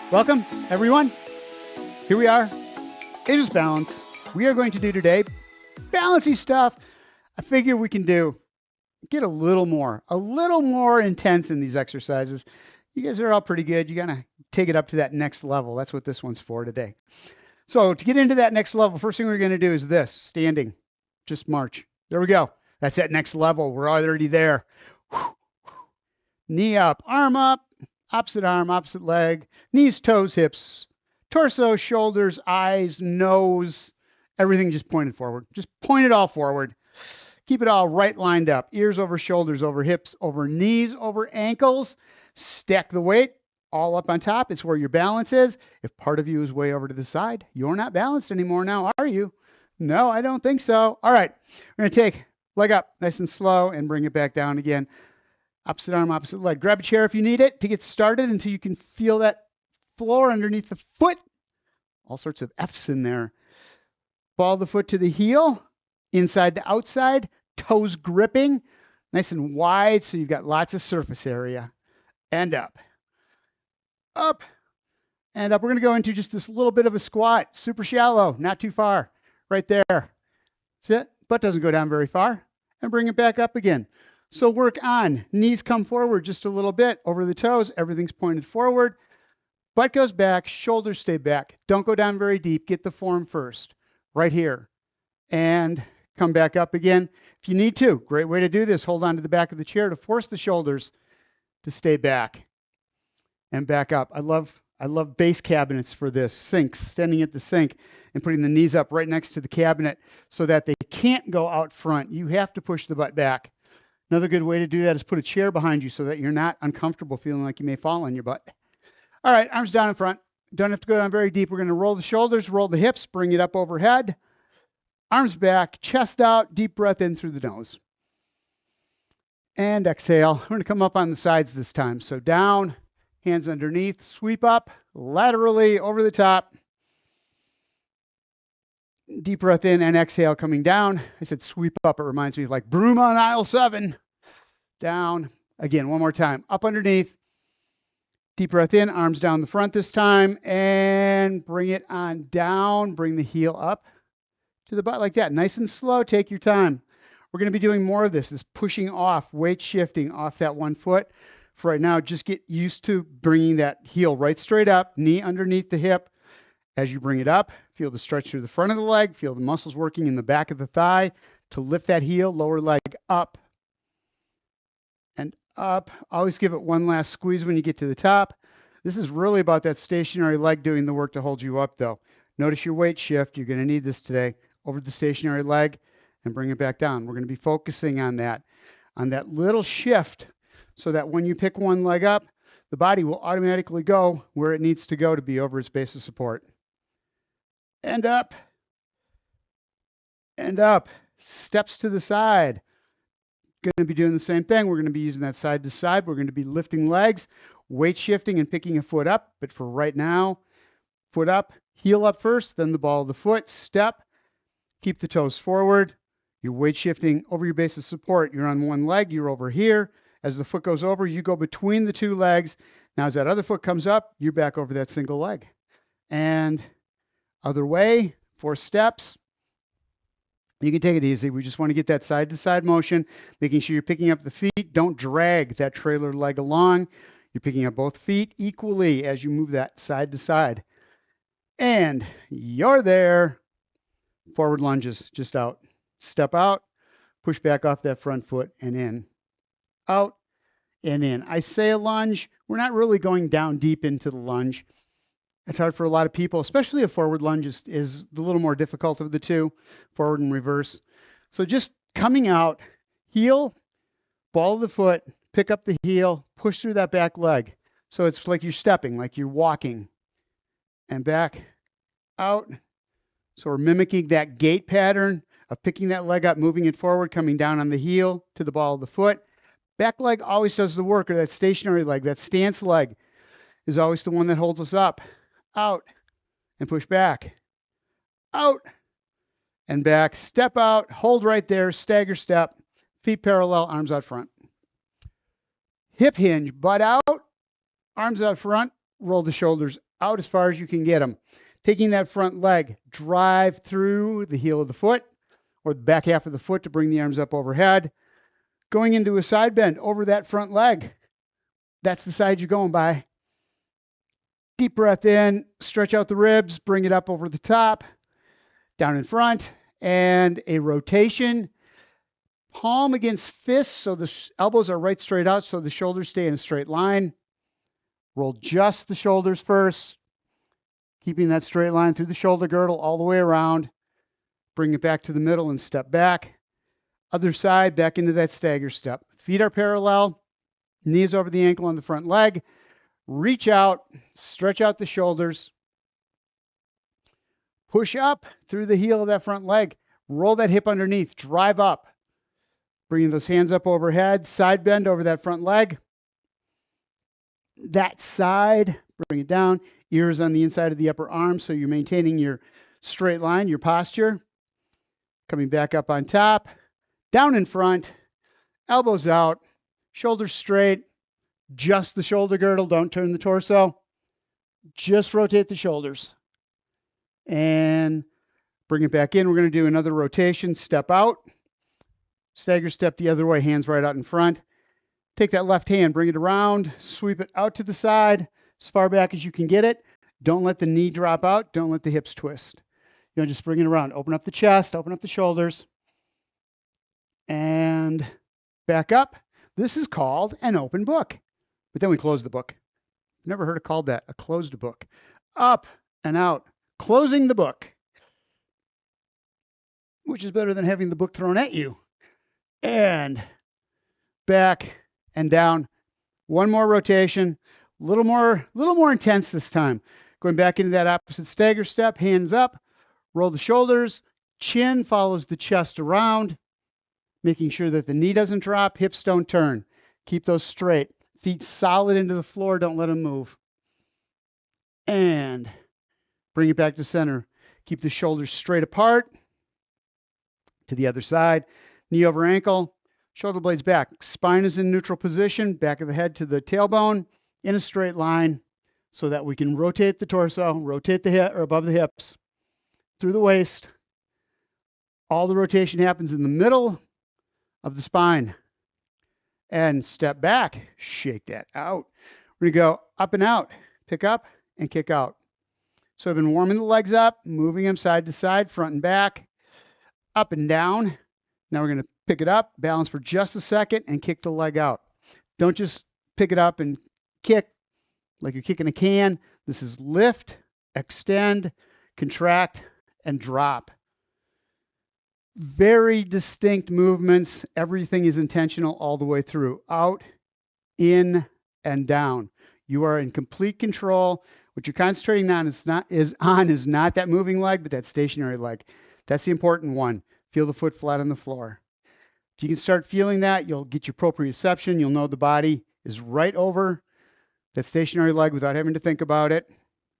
Welcome, everyone. Here we are. Ageless Balance. We are going to do today balancey stuff. I figure we can get a little more intense in these exercises. You guys are all pretty good. You got to take it up to that next level. That's what this one's for today. So to get into that next level, first thing we're going to do is this, standing. Just march. There we go. That's that next level. We're already there. Knee up, arm up, opposite arm, opposite leg, knees, toes, hips, torso, shoulders, eyes, nose, everything just pointed forward. Just point it all forward. Keep it all right lined up. Ears over shoulders, over hips, over knees, over ankles. Stack the weight all up on top. It's where your balance is. If part of you is way over to the side, you're not balanced anymore now, are you? No, I don't think so. All right. We're going to take leg up nice and slow and bring it back down again. Opposite arm, opposite leg. Grab a chair if you need it to get started until you can feel that floor underneath the foot. All sorts of F's in there. Ball the foot to the heel, inside to outside, toes gripping, nice and wide so you've got lots of surface area. And up, up, and up. We're going to go into just this little bit of a squat, super shallow, not too far, right there. That's it. Butt doesn't go down very far. And bring it back up again. So work on knees come forward just a little bit over the toes. Everything's pointed forward. Butt goes back. Shoulders stay back. Don't go down very deep. Get the form first. Right here. And come back up again. If you need to, great way to do this. Hold on to the back of the chair to force the shoulders to stay back. And back up. I love base cabinets for this. Sinks. Standing at the sink and putting the knees up right next to the cabinet so that they can't go out front. You have to push the butt back. Another good way to do that is put a chair behind you so that you're not uncomfortable feeling like you may fall on your butt. All right, arms down in front. Don't have to go down very deep. We're going to roll the shoulders, roll the hips, bring it up overhead. Arms back, chest out, deep breath in through the nose. And exhale. We're going to come up on the sides this time. So down, hands underneath, sweep up, laterally, over the top. Deep breath in and exhale coming down. I said sweep up. It reminds me of like broom on aisle 7. Down. Again, one more time. Up underneath. Deep breath in. Arms down the front this time. And bring it on down. Bring the heel up to the butt like that. Nice and slow. Take your time. We're going to be doing more of this pushing off, weight shifting off that one foot. For right now, just get used to bringing that heel right straight up. Knee underneath the hip. As you bring it up, feel the stretch through the front of the leg, feel the muscles working in the back of the thigh to lift that heel, lower leg up and up. Always give it one last squeeze when you get to the top. This is really about that stationary leg doing the work to hold you up though. Notice your weight shift. You're going to need this today over the stationary leg and bring it back down. We're going to be focusing on that little shift so that when you pick one leg up, the body will automatically go where it needs to go to be over its base of support. And up, and up, steps to the side. Going to be doing the same thing. We're going to be using that side to side. We're going to be lifting legs, weight shifting and picking a foot up. But for right now, foot up, heel up first, then the ball of the foot, step, keep the toes forward. You're weight shifting over your base of support. You're on one leg, you're over here. As the foot goes over, you go between the two legs. Now as that other foot comes up, you're back over that single leg. And other way, 4 steps. You can take it easy. We just want to get that side to side motion, making sure you're picking up the feet. Don't drag that trailer leg along. You're picking up both feet equally as you move that side to side. And you're there. Forward lunges, just out. Step out, push back off that front foot and in. Out and in. I say a lunge. We're not really going down deep into the lunge. It's hard for a lot of people, especially a forward lunge is the little more difficult of the two, forward and reverse. So just coming out, heel, ball of the foot, pick up the heel, push through that back leg. So it's like you're stepping, like you're walking. And back, out. So we're mimicking that gait pattern of picking that leg up, moving it forward, coming down on the heel to the ball of the foot. Back leg always does the work, or that stationary leg, that stance leg is always the one that holds us up. Out and push back. Out and back. Step out, hold right there, stagger step, feet parallel, arms out front. Hip hinge, butt out, arms out front, roll the shoulders out as far as you can get them. Taking that front leg, drive through the heel of the foot or the back half of the foot to bring the arms up overhead. Going into a side bend over that front leg. That's the side you're going by. Deep breath in, stretch out the ribs, bring it up over the top, down in front, and a rotation. Palm against fist, so the elbows are right straight out, so the shoulders stay in a straight line. Roll just the shoulders first, keeping that straight line through the shoulder girdle all the way around. Bring it back to the middle and step back. Other side, back into that stagger step. Feet are parallel, knees over the ankle on the front leg. Reach out, stretch out the shoulders. Push up through the heel of that front leg. Roll that hip underneath, drive up. Bringing those hands up overhead, side bend over that front leg. That side, bring it down. Ears on the inside of the upper arm, so you're maintaining your straight line, your posture. Coming back up on top, down in front, elbows out, shoulders straight, just the shoulder girdle, don't turn the torso. Just rotate the shoulders. And bring it back in. We're going to do another rotation, step out. Stagger step the other way, hands right out in front. Take that left hand, bring it around, sweep it out to the side, as far back as you can get it. Don't let the knee drop out. Don't let the hips twist. Just bring it around. Open up the chest, open up the shoulders. And back up. This is called an open book. But then we close the book. Never heard it called that, a closed book. Up and out, closing the book. Which is better than having the book thrown at you. And back and down. One more rotation, a little more intense this time. Going back into that opposite stagger step, hands up, roll the shoulders, chin follows the chest around, making sure that the knee doesn't drop, hips don't turn. Keep those straight. Feet solid into the floor, don't let them move. And bring it back to center. Keep the shoulders straight apart. To the other side. Knee over ankle, shoulder blades back. Spine is in neutral position, back of the head to the tailbone in a straight line so that we can rotate the torso, rotate the hip or above the hips, through the waist. All the rotation happens in the middle of the spine. And step back, shake that out. We're going to go up and out, pick up and kick out. So I've been warming the legs up, moving them side to side, front and back, up and down. Now we're going to pick it up, balance for just a second, and kick the leg out. Don't just pick it up and kick like you're kicking a can. This is lift, extend, contract, and drop. Very distinct movements. Everything is intentional all the way through. Out, in, and down. You are in complete control. What you're concentrating on is not that moving leg, but that stationary leg. That's the important one. Feel the foot flat on the floor. If you can start feeling that, you'll get your proprioception. You'll know the body is right over that stationary leg without having to think about it.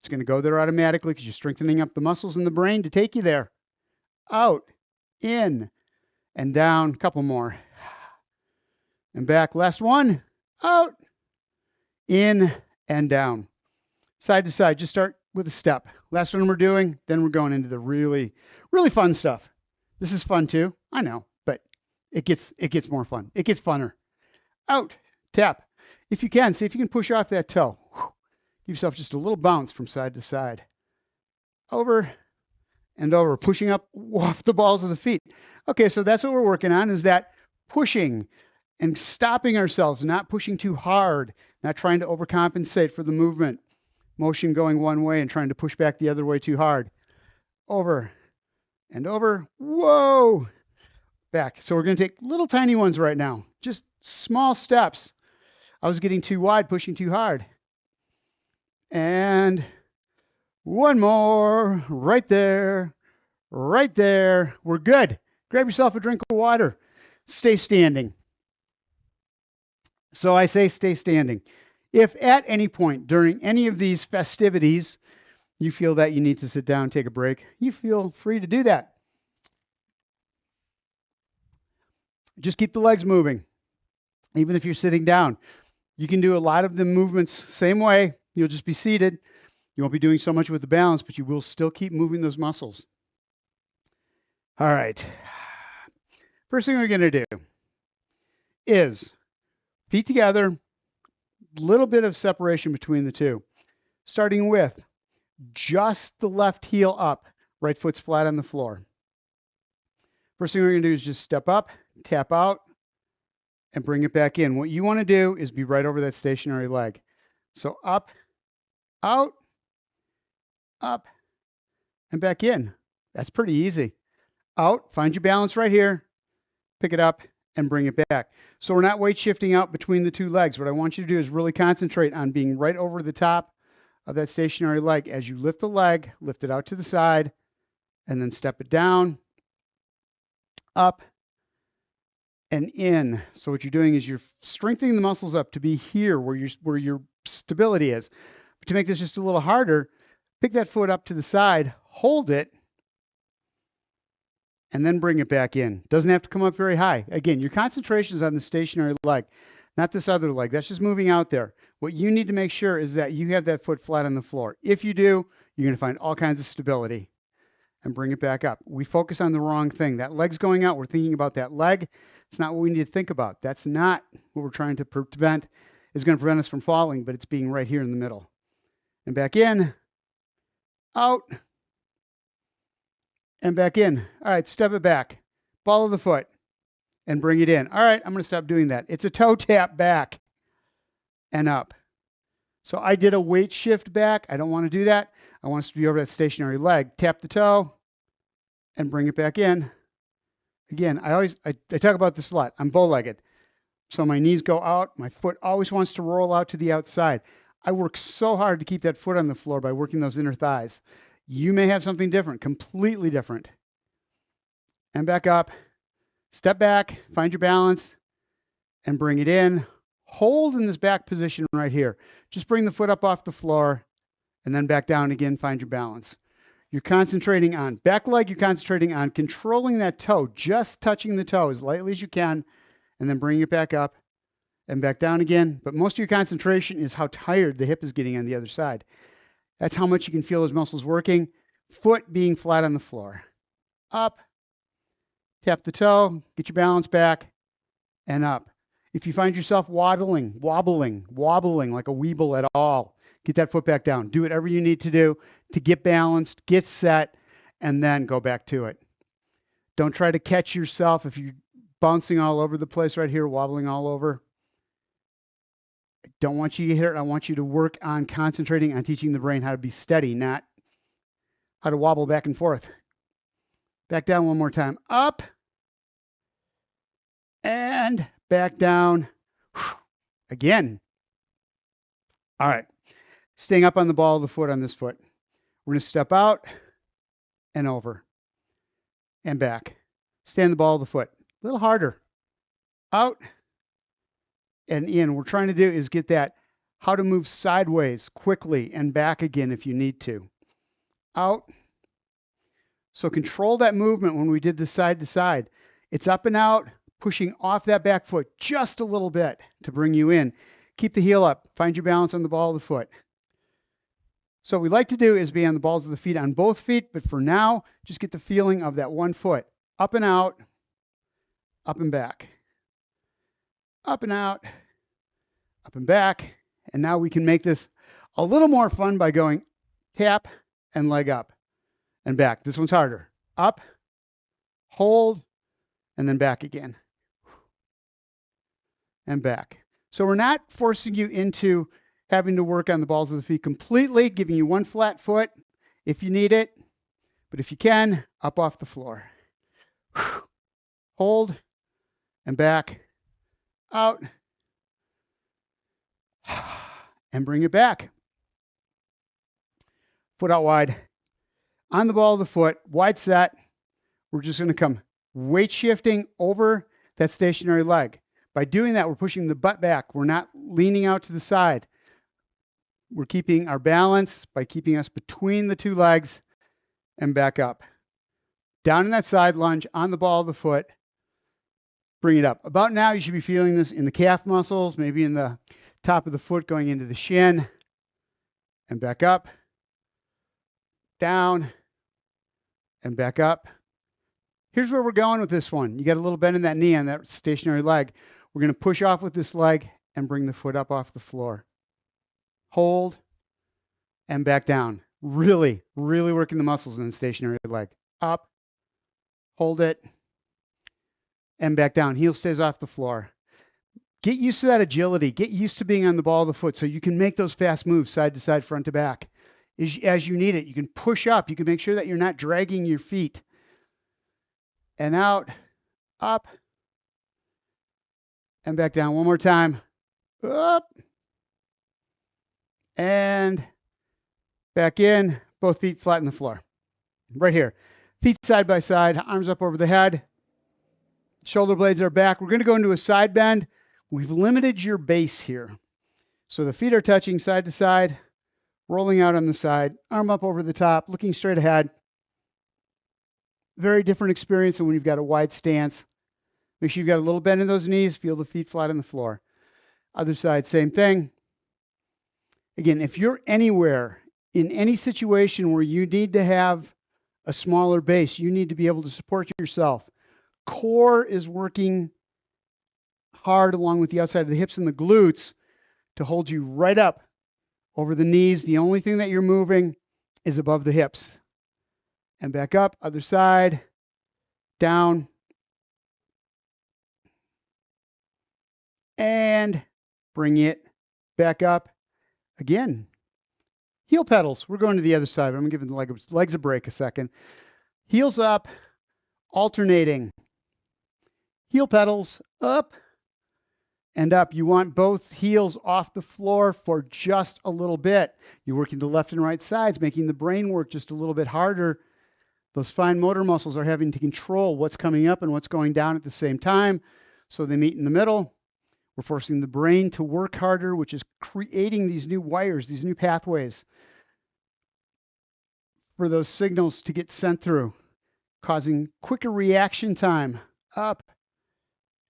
It's going to go there automatically because you're strengthening up the muscles in the brain to take you there. Out, in, and down. Couple more. And back. Last one. Out, in, and down. Side to side. Just start with a step. Last one we're doing, then we're going into the really, really fun stuff. This is fun too. I know, but it gets more fun. It gets funner. Out, tap. If you can, see if you can push off that toe. Give yourself just a little bounce from side to side. Over and over, pushing up off the balls of the feet. Okay, so that's what we're working on, is that pushing and stopping ourselves, not pushing too hard, not trying to overcompensate for the movement. Motion going one way and trying to push back the other way too hard. Over and over. Whoa! Back. So we're going to take little tiny ones right now. Just small steps. I was getting too wide, pushing too hard. And one more. Right there. Right there. We're good. Grab yourself a drink of water. Stay standing. So I say stay standing. If at any point during any of these festivities you feel that you need to sit down, take a break, you feel free to do that. Just keep the legs moving. Even if you're sitting down, you can do a lot of the movements same way. You'll just be seated. You won't be doing so much with the balance, but you will still keep moving those muscles. All right. First thing we're going to do is feet together, little bit of separation between the two, starting with just the left heel up, right foot's flat on the floor. First thing we're going to do is just step up, tap out, and bring it back in. What you want to do is be right over that stationary leg. So up, out, up, and back in. That's pretty easy. Out, find your balance right here, pick it up, and bring it back. So we're not weight shifting out between the two legs. What I want you to do is really concentrate on being right over the top of that stationary leg. As you lift the leg, lift it out to the side, and then step it down, up, and in. So what you're doing is you're strengthening the muscles up to be here where your stability is. But to make this just a little harder, pick that foot up to the side, hold it, and then bring it back in. Doesn't have to come up very high. Again, your concentration is on the stationary leg, not this other leg. That's just moving out there. What you need to make sure is that you have that foot flat on the floor. If you do, you're going to find all kinds of stability. And bring it back up. We focus on the wrong thing. That leg's going out. We're thinking about that leg. It's not what we need to think about. That's not what we're trying to prevent. It's going to prevent us from falling, but it's being right here in the middle. And back in, out, and back in. All right, step it back. Ball of the foot, and bring it in. All right, I'm going to stop doing that. It's a toe tap back and up. So I did a weight shift back. I don't want to do that. I want us to be over that stationary leg. Tap the toe and bring it back in. Again, I talk about this a lot. I'm bow-legged. So my knees go out. My foot always wants to roll out to the outside. I work so hard to keep that foot on the floor by working those inner thighs. You may have something different, completely different. And back up. Step back, find your balance, and bring it in. Hold in this back position right here. Just bring the foot up off the floor and then back down again, find your balance. You're concentrating on back leg, you're concentrating on controlling that toe, just touching the toe as lightly as you can, and then bring it back up and back down again. But most of your concentration is how tired the hip is getting on the other side. That's how much you can feel those muscles working. Foot being flat on the floor. Up, tap the toe, get your balance back, and up. If you find yourself wobbling like a weeble at all, get that foot back down. Do whatever you need to do to get balanced, get set, and then go back to it. Don't try to catch yourself if you're bouncing all over the place right here, wobbling all over. I don't want you to get hurt. I want you to work on concentrating on teaching the brain how to be steady, not how to wobble back and forth. Back down one more time. Up and back down. Again. All right. Staying up on the ball of the foot on this foot. We're going to step out and over and back. Stay on the ball of the foot. A little harder. Out and in. What we're trying to do is get that how to move sideways quickly and back again if you need to. Out. So control that movement when we did the side to side. It's up and out, pushing off that back foot just a little bit to bring you in. Keep the heel up. Find your balance on the ball of the foot. So what we like to do is be on the balls of the feet on both feet, but for now, just get the feeling of that one foot. Up and out, up and back. Up and out, up and back. And now we can make this a little more fun by going tap and leg up and back. This one's harder. Up, hold, and then back again. And back. So we're not forcing you into having to work on the balls of the feet completely, giving you one flat foot if you need it. But if you can, up off the floor. Hold and back, out, and bring it back. Foot out wide. On the ball of the foot, wide set. We're just going to come weight shifting over that stationary leg. By doing that, we're pushing the butt back. We're not leaning out to the side. We're keeping our balance by keeping us between the two legs and back up. Down in that side lunge on the ball of the foot. Bring it up. About now, you should be feeling this in the calf muscles, maybe in the top of the foot going into the shin. And back up down, and back up. Here's where we're going with this one. You got a little bend in that knee on that stationary leg. We're going to push off with this leg and bring the foot up off the floor. Hold and back down. Really, really working the muscles in the stationary leg. Up, hold it, and back down. Heel stays off the floor. Get used to that agility. Get used to being on the ball of the foot so you can make those fast moves side to side, front to back. As you need it, you can push up. You can make sure that you're not dragging your feet. And out, up, and back down. One more time. Up, and back in. Both feet flat on the floor. Right here. Feet side by side, arms up over the head. Shoulder blades are back. We're going to go into a side bend. We've limited your base here. So the feet are touching side to side, rolling out on the side, arm up over the top, looking straight ahead. Very different experience than when you've got a wide stance. Make sure you've got a little bend in those knees. Feel the feet flat on the floor. Other side, same thing. Again, if you're anywhere in any situation where you need to have a smaller base, you need to be able to support yourself. Core is working hard along with the outside of the hips and the glutes to hold you right up over the knees. The only thing that you're moving is above the hips. And back up, other side, down, and bring it back up again. Heel pedals. We're going to the other side. I'm giving the legs a break a second. Heels up, alternating. Heel pedals up and up. You want both heels off the floor for just a little bit. You're working the left and right sides, making the brain work just a little bit harder. Those fine motor muscles are having to control what's coming up and what's going down at the same time. So they meet in the middle. We're forcing the brain to work harder, which is creating these new wires, these new pathways for those signals to get sent through, causing quicker reaction time. Up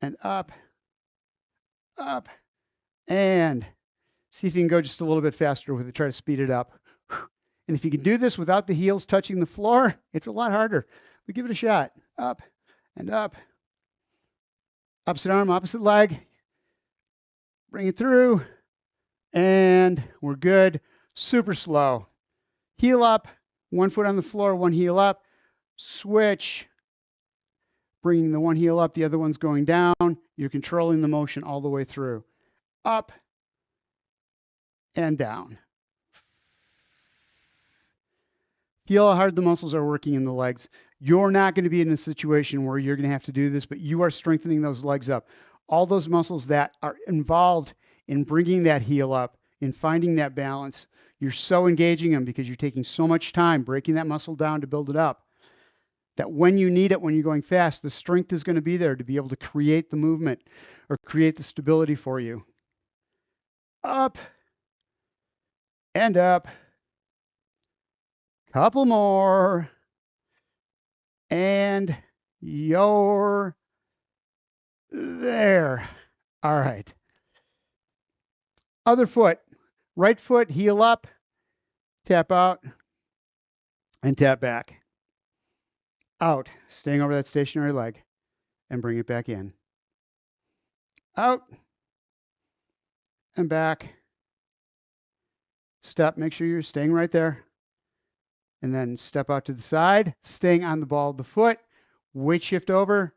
and up, up, and see if you can go just a little bit faster with it. Try to speed it up. And if you can do this without the heels touching the floor, it's a lot harder. But give it a shot. Up and up. Opposite arm, opposite leg. Bring it through. And we're good. Super slow. Heel up. One foot on the floor, one heel up. Switch. Bringing the one heel up, the other one's going down. You're controlling the motion all the way through. Up and down. Feel how hard the muscles are working in the legs. You're not going to be in a situation where you're going to have to do this, but you are strengthening those legs up. All those muscles that are involved in bringing that heel up, in finding that balance, you're so engaging them because you're taking so much time breaking that muscle down to build it up, that when you need it, when you're going fast, the strength is going to be there to be able to create the movement or create the stability for you. Up and up. Couple more. And you're there. All right. Other foot. Right foot, heel up, tap out, and tap back. Out, staying over that stationary leg, and bring it back in. Out, and back. Step, make sure you're staying right there. And then step out to the side, staying on the ball of the foot. Weight shift over,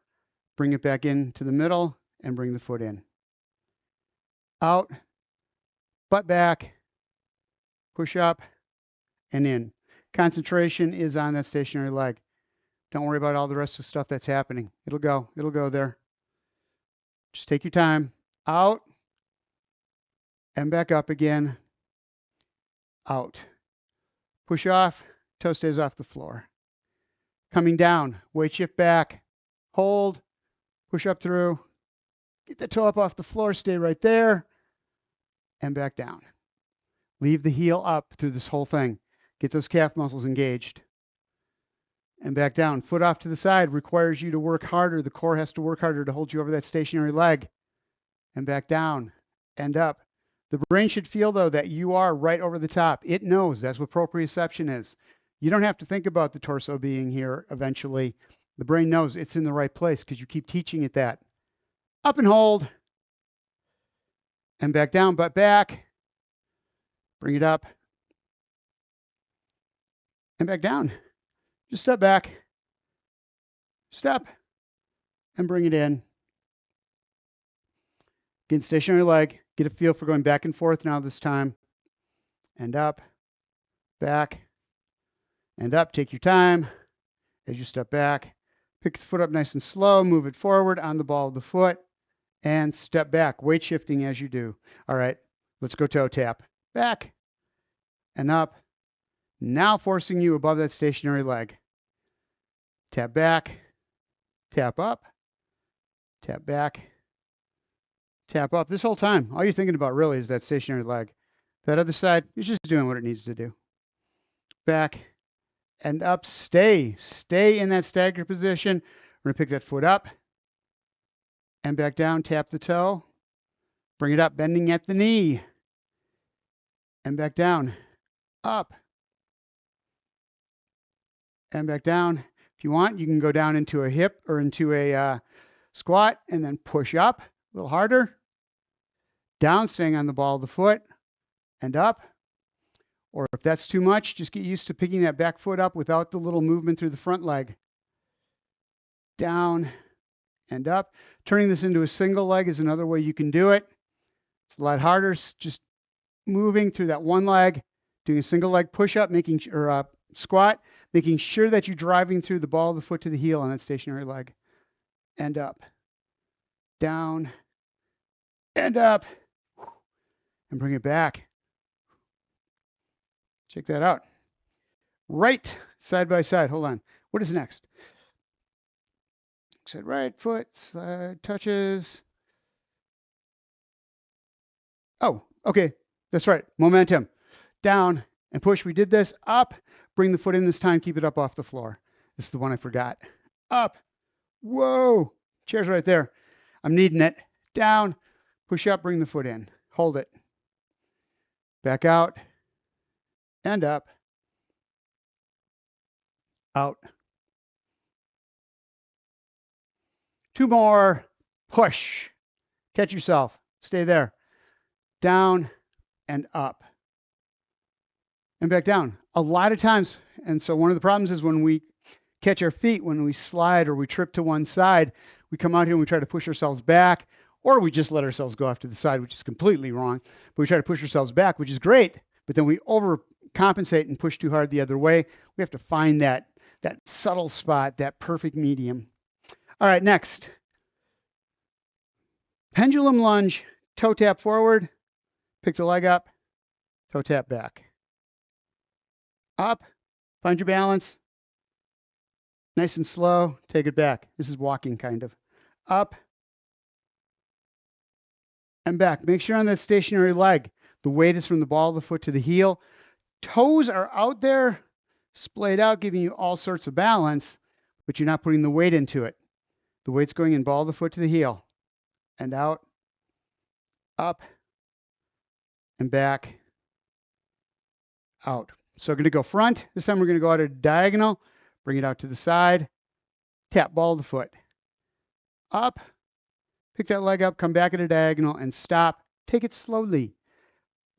bring it back into the middle, and bring the foot in. Out, butt back, push up, and in. Concentration is on that stationary leg. Don't worry about all the rest of the stuff that's happening. It'll go there. Just take your time. Out, and back up again. Out. Push off, toe stays off the floor. Coming down, weight shift back, hold, push up through, get the toe up off the floor, stay right there, and back down. Leave the heel up through this whole thing. Get those calf muscles engaged. And back down. Foot off to the side requires you to work harder. The core has to work harder to hold you over that stationary leg. And back down and up. The brain should feel, though, that you are right over the top. It knows. That's what proprioception is. You don't have to think about the torso being here eventually. The brain knows it's in the right place because you keep teaching it that. Up and hold. And back down, but back. Bring it up. And back down. Just step back. Step. And bring it in. Again, stationary leg. Get a feel for going back and forth now this time. And up. Back. And up. Take your time as you step back. Pick the foot up nice and slow. Move it forward on the ball of the foot. And step back. Weight shifting as you do. All right. Let's go toe tap. Back. And up. Now forcing you above that stationary leg. Tap back. Tap up. Tap back. Tap up. This whole time, all you're thinking about really is that stationary leg. That other side is just doing what it needs to do. Back and up. Stay in that stagger position. We're going to pick that foot up and back down. Tap the toe. Bring it up, bending at the knee. And back down. Up. And back down. If you want, you can go down into a hip or into a squat and then push up a little harder. Down, staying on the ball of the foot and up. Or if that's too much, just get used to picking that back foot up without the little movement through the front leg. Down and up. Turning this into a single leg is another way you can do it. It's a lot harder. Just moving through that one leg, doing a single leg push up, or squat, making sure that you're driving through the ball of the foot to the heel on that stationary leg. And up. Down and up. And bring it back. Check that out. Right, side by side. Hold on. What is next? Said right foot, slide, touches. Oh, okay. That's right. Momentum. Down and push. We did this. Up. Bring the foot in this time. Keep it up off the floor. This is the one I forgot. Up. Whoa. Chair's right there. I'm needing it. Down. Push up. Bring the foot in. Hold it. Back out. And up. Out. Two more. Push. Catch yourself. Stay there. Down and up. And back down. A lot of times, and so one of the problems is when we catch our feet, when we slide or we trip to one side, we come out here and we try to push ourselves back, or we just let ourselves go off to the side, which is completely wrong. But we try to push ourselves back, which is great, but then we overcompensate and push too hard the other way. We have to find that subtle spot, that perfect medium. All right, next. Pendulum lunge, toe tap forward, pick the leg up, toe tap back. Up, find your balance. Nice and slow, take it back. This is walking kind of. Up and back. Make sure on that stationary leg, the weight is from the ball of the foot to the heel. Toes are out there, splayed out, giving you all sorts of balance, but you're not putting the weight into it. The weight's going in ball of the foot to the heel. And out, up, and back, out. So we're going to go front. This time we're going to go out a diagonal, bring it out to the side, tap ball of the foot. Up, pick that leg up, come back at a diagonal, and stop. Take it slowly.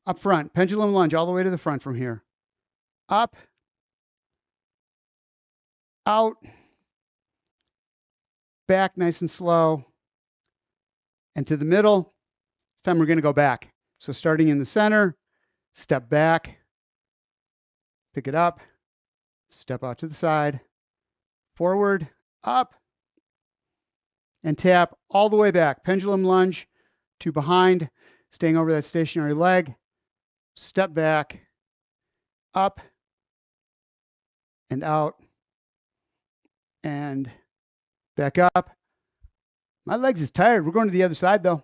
Up front, pendulum lunge all the way to the front from here. Up, out, back nice and slow, and to the middle. This time we're going to go back. So starting in the center, step back, pick it up, step out to the side, forward, up, and tap all the way back. Pendulum lunge to behind, staying over that stationary leg, step back, up, and out, and back up. My legs is tired. We're going to the other side though.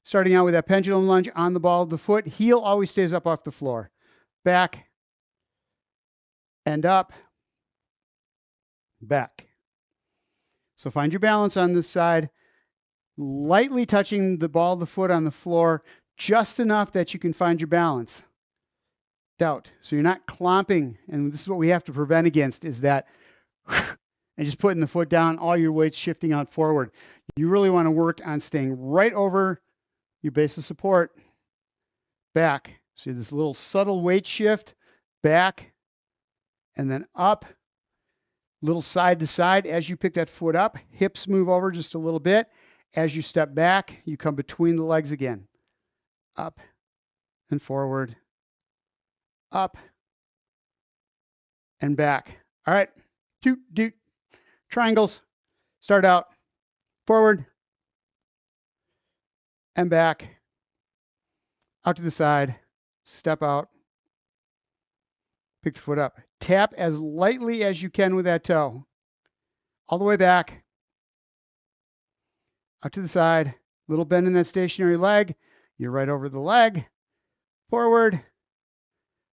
Starting out with that pendulum lunge on the ball of the foot. Heel always stays up off the floor. Back and up, back. So find your balance on this side. Lightly touching the ball of the foot on the floor, just enough that you can find your balance. Doubt. So you're not clomping, and this is what we have to prevent against, is that and just putting the foot down, all your weight's shifting out forward. You really want to work on staying right over your base of support, back. See this little subtle weight shift, back, and then up, little side to side. As you pick that foot up, hips move over just a little bit. As you step back, you come between the legs again, up and forward, up and back. All right, do triangles. Start out forward and back, out to the side, step out, pick the foot up. Tap as lightly as you can with that toe. All the way back, out to the side, little bend in that stationary leg. You're right over the leg, forward,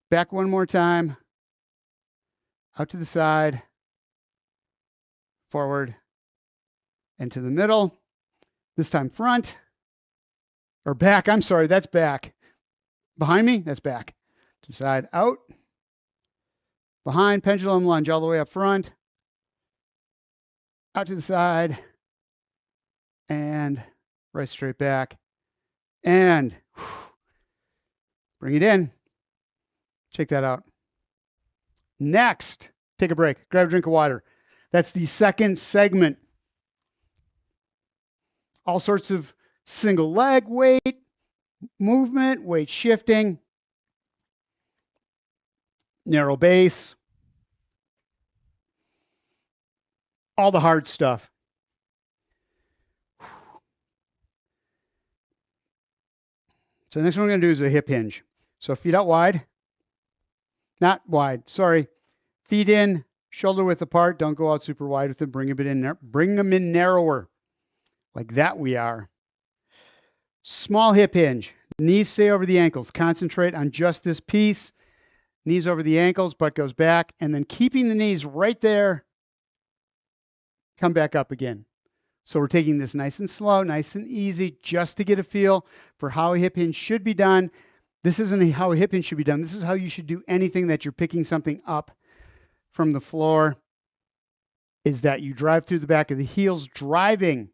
back one more time, out to the side, forward, and to the middle. This time front, or back, I'm sorry, that's back. Behind me, that's back. To the side, out, behind, pendulum lunge all the way up front, out to the side, and right straight back, and bring it in. Check that out. Next, take a break, grab a drink of water. That's the second segment. All sorts of single leg weight, movement, weight shifting, narrow base, all the hard stuff. So the next one we're going to do is a hip hinge. So feet out wide, not wide, sorry. Feet in, shoulder width apart. Don't go out super wide with them. Bring them in narrower. Like that we are. Small hip hinge. Knees stay over the ankles. Concentrate on just this piece. Knees over the ankles, butt goes back. And then keeping the knees right there. Come back up again. So we're taking this nice and slow, nice and easy, just to get a feel for how a hip hinge should be done. This isn't how a hip hinge should be done. This is how you should do anything that you're picking something up from the floor, is that you drive through the back of the heels, driving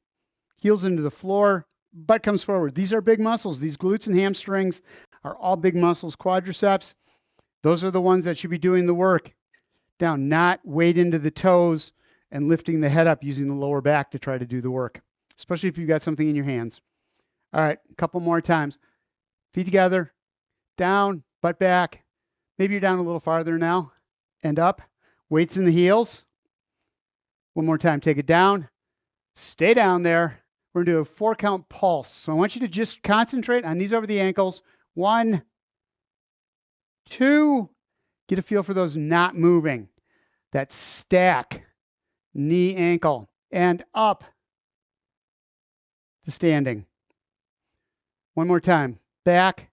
heels into the floor, butt comes forward. These are big muscles. These glutes and hamstrings are all big muscles. Quadriceps, those are the ones that should be doing the work. Down, not weight into the toes and lifting the head up using the lower back to try to do the work, especially if you've got something in your hands. All right, a couple more times. Feet together, down, butt back. Maybe you're down a little farther now and up. Weights in the heels. One more time, take it down. Stay down there. We're going to do a 4-count pulse. So I want you to just concentrate on knees over the ankles. 1, 2. Get a feel for those not moving. That stack, knee, ankle, and up to standing. One more time. Back.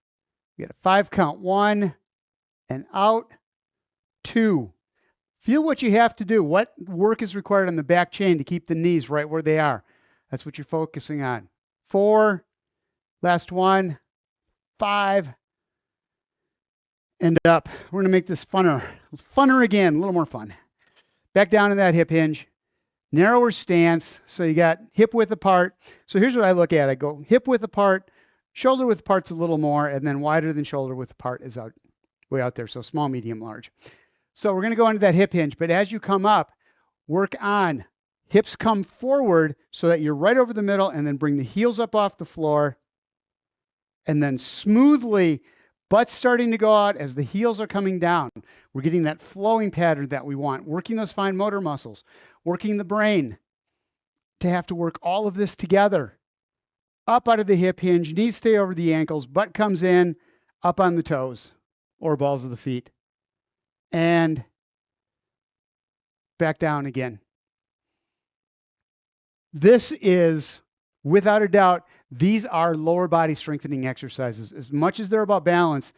We got a 5-count. 1 and out. 2. Feel what you have to do. What work is required on the back chain to keep the knees right where they are. That's what you're focusing on. 4, last one, 5, and up. We're going to make this funner again, a little more fun. Back down in that hip hinge, narrower stance. So you got hip width apart. So here's what I look at. I go hip width apart, shoulder width apart's a little more, and then wider than shoulder width apart is out, way out there. So small, medium, large. So we're going to go into that hip hinge, but as you come up, work on hips come forward so that you're right over the middle, and then bring the heels up off the floor, and then smoothly, butt starting to go out as the heels are coming down. We're getting that flowing pattern that we want, working those fine motor muscles, working the brain to have to work all of this together. Up out of the hip hinge, knees stay over the ankles, butt comes in, up on the toes or balls of the feet. And back down again. This is, without a doubt, these are lower body strengthening exercises. As much as they're about balance,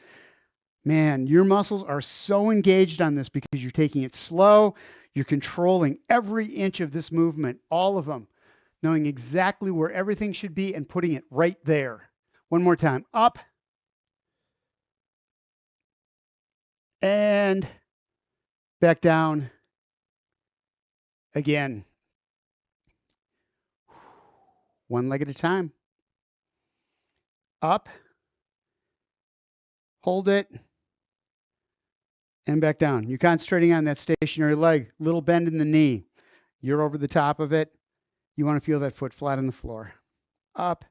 man, your muscles are so engaged on this because you're taking it slow. You're controlling every inch of this movement, all of them, knowing exactly where everything should be and putting it right there. One more time. Up and back down again. One leg at a time. Up, hold it, and back down. You're concentrating on that stationary leg, little bend in the knee. You're over the top of it. You want to feel that foot flat on the floor. Up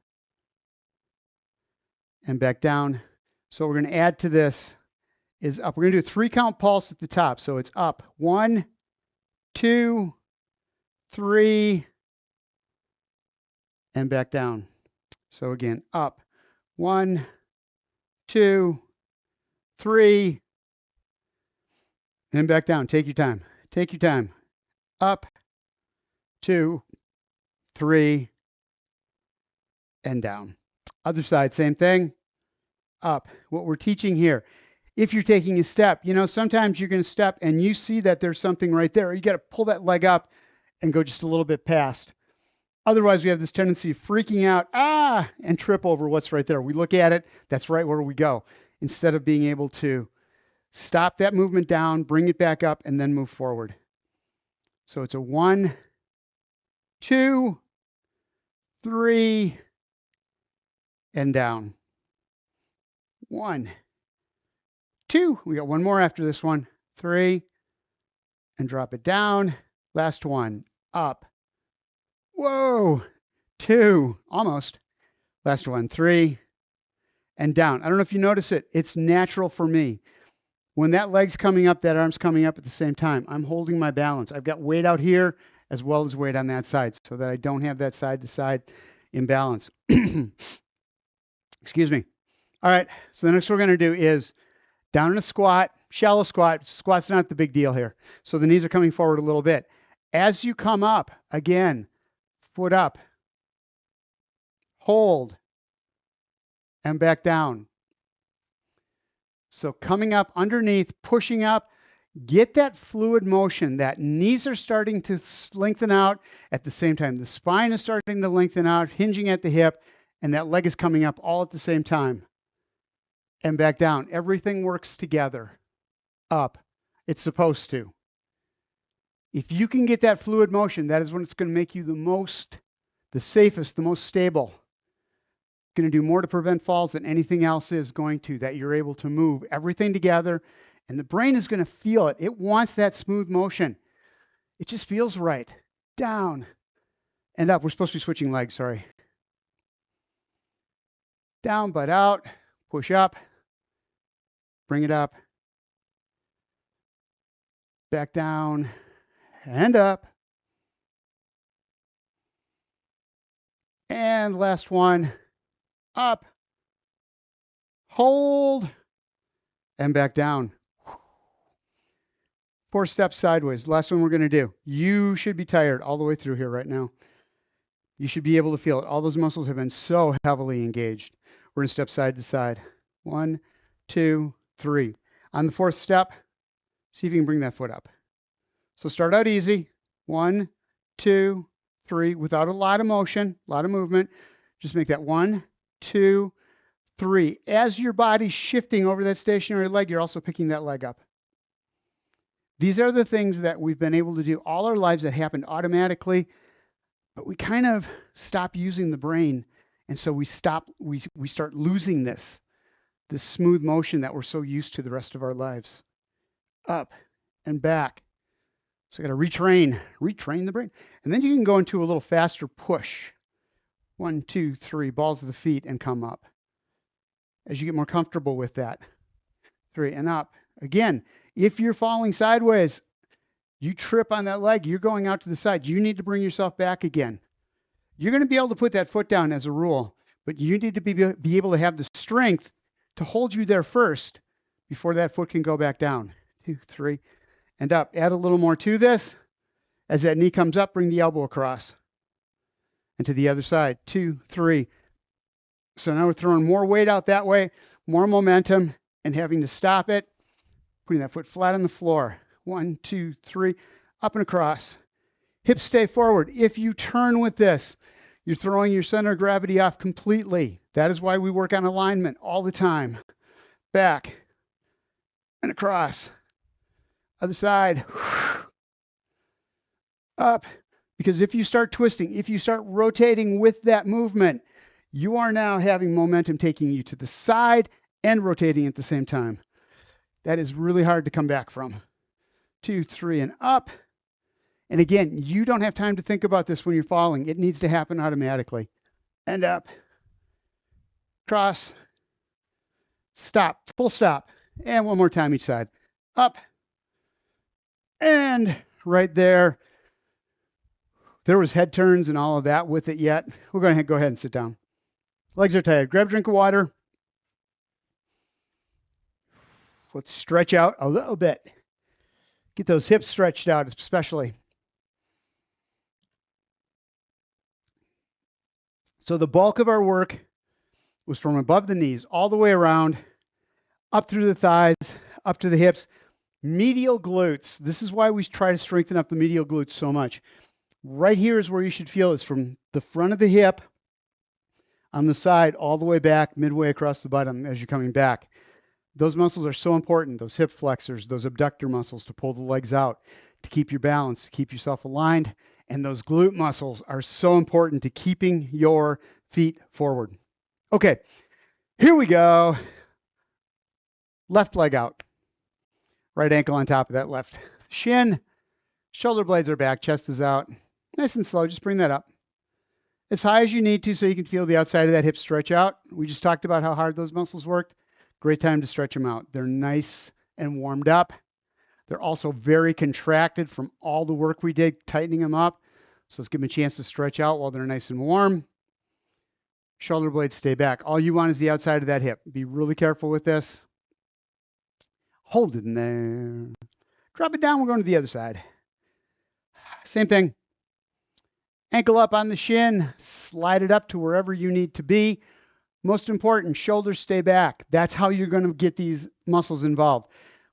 and back down. So we're going to add to this is up. We're going to do a 3-count pulse at the top. So it's up. 1, 2, 3, and back down. So again, up. 1, 2, 3, and back down. Take your time. Take your time. Up, 2, 3, and down. Other side, same thing. Up. What we're teaching here, if you're taking a step, sometimes you're going to step and you see that there's something right there. You got to pull that leg up and go just a little bit past. Otherwise, we have this tendency of freaking out, and trip over what's right there. We look at it, that's right where we go, instead of being able to stop that movement down, bring it back up, and then move forward. So it's a 1, 2, 3, and down. 1, 2. We got one more after this one. 3, and drop it down. Last one. Up. Whoa. 2. Almost. Last one. 3, and down. I don't know if you notice it. It's natural for me. When that leg's coming up, that arm's coming up at the same time. I'm holding my balance. I've got weight out here as well as weight on that side so that I don't have that side-to-side imbalance. Excuse me. All right. So the next we're going to do is down in a squat, shallow squat. Squat's not the big deal here. So the knees are coming forward a little bit. As you come up, again, foot up, hold, and back down. So coming up underneath, pushing up, get that fluid motion. That knees are starting to lengthen out at the same time. The spine is starting to lengthen out, hinging at the hip, and that leg is coming up all at the same time. And back down. Everything works together. Up. It's supposed to. If you can get that fluid motion, that is when it's going to make you the safest, the most stable. Going to do more to prevent falls than anything else is going to, that you're able to move everything together, and the brain is going to feel it. It wants that smooth motion. It just feels right. Down and up. We're supposed to be switching legs, sorry. Down, but out. Push up. Bring it up. Back down and up. And last one. Up, hold, and back down. 4 steps sideways. Last one we're going to do. You should be tired all the way through here right now. You should be able to feel it. All those muscles have been so heavily engaged. We're going to step side to side. 1, 2, 3. On the 4th step, see if you can bring that foot up. So start out easy. 1, 2, 3, without a lot of motion, a lot of movement. Just make that 1, 2, 3. As your body's shifting over that stationary leg, you're also picking that leg up. These are the things that we've been able to do all our lives that happened automatically, but we kind of stop using the brain, and so we start losing this smooth motion that we're so used to the rest of our lives. Up and back. So I got to retrain the brain. And then you can go into a little faster push. 1, 2, 3, balls of the feet and come up. As you get more comfortable with that. 3 and up. Again, if you're falling sideways, you trip on that leg, you're going out to the side. You need to bring yourself back again. You're going to be able to put that foot down as a rule, but you need to be able to have the strength to hold you there first before that foot can go back down. 2, 3, and up. Add a little more to this. As that knee comes up, bring the elbow across. And to the other side, 2, 3. So now we're throwing more weight out that way, more momentum, and having to stop it, putting that foot flat on the floor. 1, 2, 3, up and across. Hips stay forward. If you turn with this, you're throwing your center of gravity off completely. That is why we work on alignment all the time. Back and across. Other side. Up. Because if you start twisting, if you start rotating with that movement, you are now having momentum taking you to the side and rotating at the same time. That is really hard to come back from. 2, 3, and up. And again, you don't have time to think about this when you're falling. It needs to happen automatically. And up. Cross. Stop. Full stop. And one more time each side. Up. And right there. There was head turns and all of that with it yet. We're going to go ahead and sit down. Legs are tired. Grab a drink of water. Let's stretch out a little bit. Get those hips stretched out, especially. So the bulk of our work was from above the knees, all the way around, up through the thighs, up to the hips. Medial glutes. This is why we try to strengthen up the medial glutes so much. Right here is where you should feel it's from the front of the hip on the side all the way back, midway across the bottom as you're coming back. Those muscles are so important, those hip flexors, those abductor muscles to pull the legs out, to keep your balance, to keep yourself aligned. And those glute muscles are so important to keeping your feet forward. Okay, here we go. Left leg out. Right ankle on top of that left shin. Shoulder blades are back, chest is out. Nice and slow, just bring that up. As high as you need to so you can feel the outside of that hip stretch out. We just talked about how hard those muscles worked. Great time to stretch them out. They're nice and warmed up. They're also very contracted from all the work we did tightening them up. So let's give them a chance to stretch out while they're nice and warm. Shoulder blades stay back. All you want is the outside of that hip. Be really careful with this. Hold it in there. Drop it down. We're going to the other side. Same thing. Ankle up on the shin. Slide it up to wherever you need to be. Most important, shoulders stay back. That's how you're going to get these muscles involved.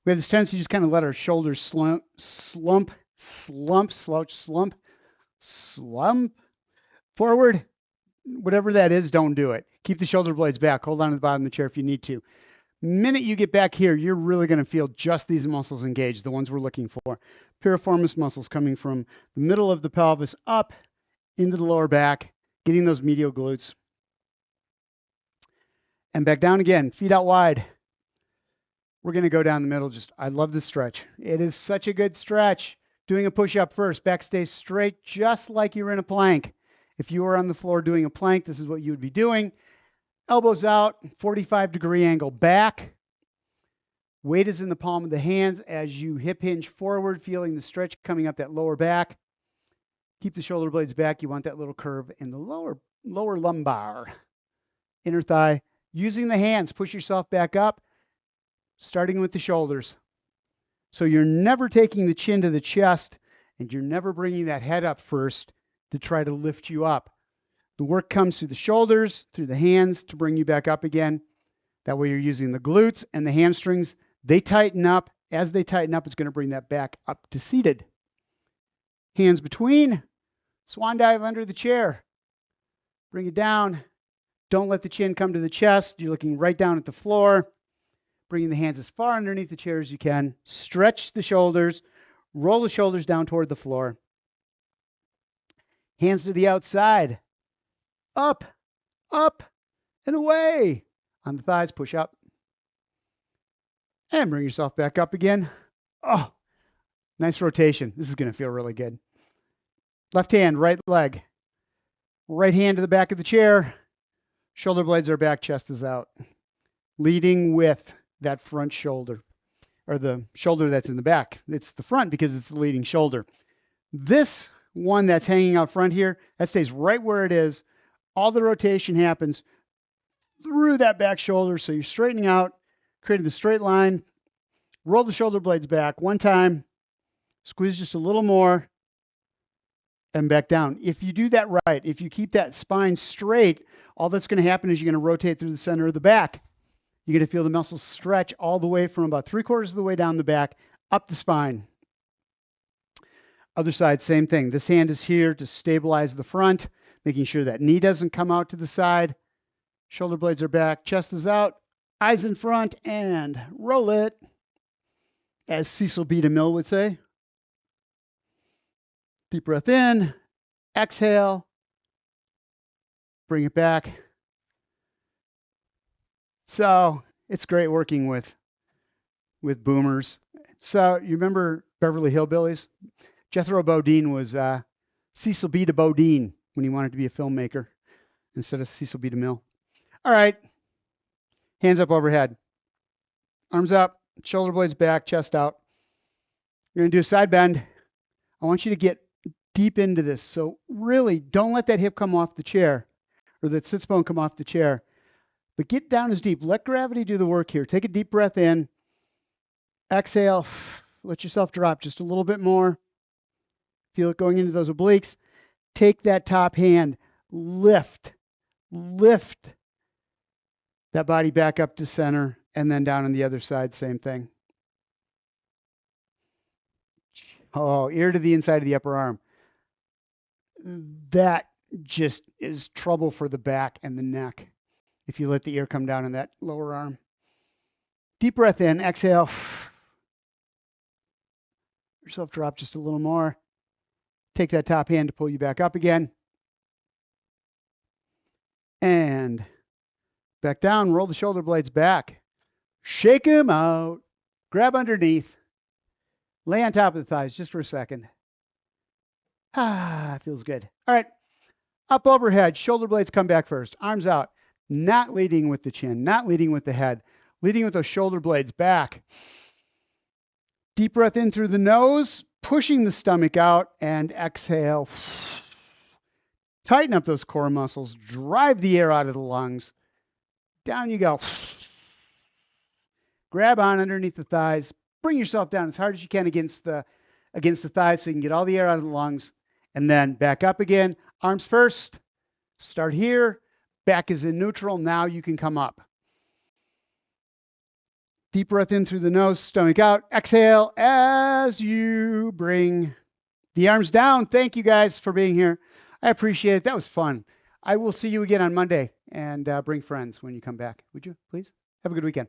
We have this tendency to just kind of let our shoulders slump, forward. Whatever that is, don't do it. Keep the shoulder blades back. Hold on to the bottom of the chair if you need to. Minute you get back here, you're really going to feel just these muscles engaged, the ones we're looking for. Piriformis muscles coming from the middle of the pelvis up into the lower back, getting those medial glutes. And back down again, feet out wide. We're going to go down the middle. I love this stretch. It is such a good stretch. Doing a push-up first. Back stays straight, just like you're in a plank. If you were on the floor doing a plank, this is what you would be doing. Elbows out, 45-degree angle back. Weight is in the palm of the hands as you hip hinge forward, feeling the stretch coming up that lower back. Keep the shoulder blades back. You want that little curve in the lower lumbar. Inner thigh. Using the hands, push yourself back up, starting with the shoulders. So you're never taking the chin to the chest, and you're never bringing that head up first to try to lift you up. The work comes through the shoulders, through the hands to bring you back up again. That way you're using the glutes and the hamstrings. They tighten up. As they tighten up, it's going to bring that back up to seated. Hands between. Swan dive under the chair. Bring it down. Don't let the chin come to the chest. You're looking right down at the floor. Bringing the hands as far underneath the chair as you can. Stretch the shoulders. Roll the shoulders down toward the floor. Hands to the outside. Up, up, and away. On the thighs, push up. And bring yourself back up again. Oh, nice rotation. This is going to feel really good. Left hand, right leg. Right hand to the back of the chair. Shoulder blades are back, chest is out. Leading with that front shoulder, or the shoulder that's in the back. It's the front because it's the leading shoulder. This one that's hanging out front here, that stays right where it is. All the rotation happens through that back shoulder. So you're straightening out, creating the straight line. Roll the shoulder blades back one time. Squeeze just a little more. And back down. If you do that right, if you keep that spine straight, all that's going to happen is you're going to rotate through the center of the back. You're going to feel the muscles stretch all the way from about 3/4 of the way down the back, up the spine. Other side, same thing. This hand is here to stabilize the front, making sure that knee doesn't come out to the side. Shoulder blades are back, chest is out, eyes in front, and roll it. as Cecil B. DeMille would say. Deep breath in, exhale, bring it back. So it's great working with boomers. So you remember Beverly Hillbillies? Jethro Bodine was Cecil B. DeBodine when he wanted to be a filmmaker instead of Cecil B. DeMille. All right, hands up overhead, arms up, shoulder blades back, chest out. You're going to do a side bend. I want you to get deep into this. So really don't let that hip come off the chair or that sits bone come off the chair, but get down as deep. Let gravity do the work here. Take a deep breath in, exhale, let yourself drop just a little bit more. Feel it going into those obliques. Take that top hand, lift that body back up to center, and then down on the other side, same thing. Oh, ear to the inside of the upper arm. That just is trouble for the back and the neck if you let the ear come down in that lower arm. Deep breath in, exhale. Yourself drop just a little more. Take that top hand to pull you back up again. And back down, roll the shoulder blades back. Shake them out. Grab underneath. Lay on top of the thighs just for a second. Feels good. All right. Up overhead, shoulder blades come back first. Arms out. Not leading with the chin, not leading with the head. Leading with those shoulder blades back. Deep breath in through the nose, pushing the stomach out, and exhale. Tighten up those core muscles. Drive the air out of the lungs. Down you go. Grab on underneath the thighs. Bring yourself down as hard as you can against the thighs so you can get all the air out of the lungs. And then back up again. Arms first. Start here. Back is in neutral. Now you can come up. Deep breath in through the nose, stomach out. Exhale as you bring the arms down. Thank you guys for being here. I appreciate it. That was fun. I will see you again on Monday, and bring friends when you come back. Would you, please? Have a good weekend.